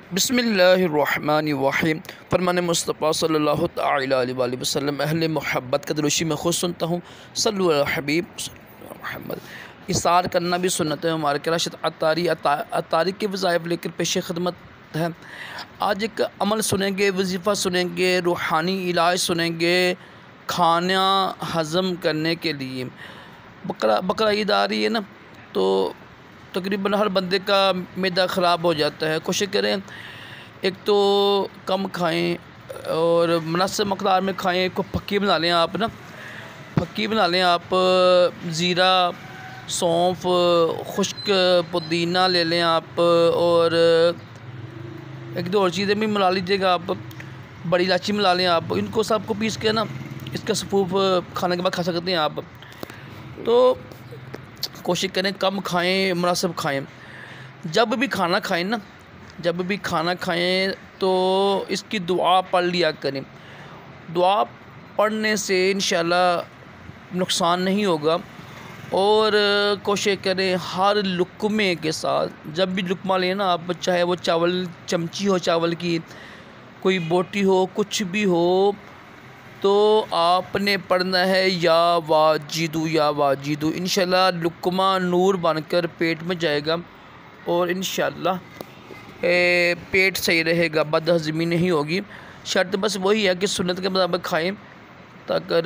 बिस्मिल्लाहिर्रहमानिर्रहीम। फरमान मुस्तफ़ा सल्लल्लाहु तआला अलैहि वसल्लम अहले मोहब्बत का दिलुशी में खुद सुनता हूँ। सल्लु अला हबीब मोहम्मद। इसार करना भी सुन्नत है। हमारे कराशत अतारी के वज़ाइफ लेकर पेश खदमत है। आज एक अमल सुनेंगे, वजीफ़ा सुनेंगे, रूहानी इलाज सुनेंगे। खाना हज़म करने के लिए बकरा ईद आ रही है ना, तो तकरीबन हर बंदे का मैदा ख़राब हो जाता है। कोशिश करें एक तो कम खाएं और मुनासिब मक़दार में खाएं। को फक्की बना लें आप ना, फक्की बना लें आप। ज़ीरा, सौंफ, खुश्क पुदीना ले लें आप, और एक दो और चीज़ें भी मिला लीजिएगा आप। बड़ी इलायची मिला लें आप। इनको सबको पीस के ना, इसका सफ़ूफ खाने के बाद खा सकते हैं आप। तो कोशिश करें कम खाएं, मुनासिब खाएं। जब भी खाना खाएं ना, जब भी खाना खाएं तो इसकी दुआ पढ़ लिया करें। दुआ पढ़ने से इंशाल्लाह नुकसान नहीं होगा। और कोशिश करें हर लुक़मे के साथ, जब भी लुक़मा लें ना आप, चाहे वो चावल चमची हो, चावल की कोई बोटी हो, कुछ भी हो, तो आपने पढ़ना है या वाजिदू या वाजिदू। इंशाल्लाह लुक़मा नूर बनकर पेट में जाएगा और इंशाल्लाह पेट सही रहेगा, बदहज़मी नहीं होगी। शर्त बस वही है कि सुन्नत के मुताबिक खाएं। ताकि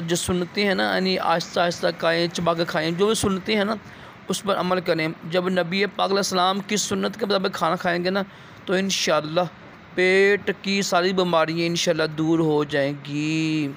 जो सुन्नतें हैं ना, यानी आहिस्ता आहिस्ता खाएं, चबा के खाएं। जो भी सुन्नतें हैं ना, उस पर अमल करें। जब नबी पाक अलैहि सलाम की सुन्नत के मुताबिक खाना खाएंगे ना, तो इंशाल्लाह पेट की सारी बीमारियाँ इंशाल्लाह दूर हो जाएंगी।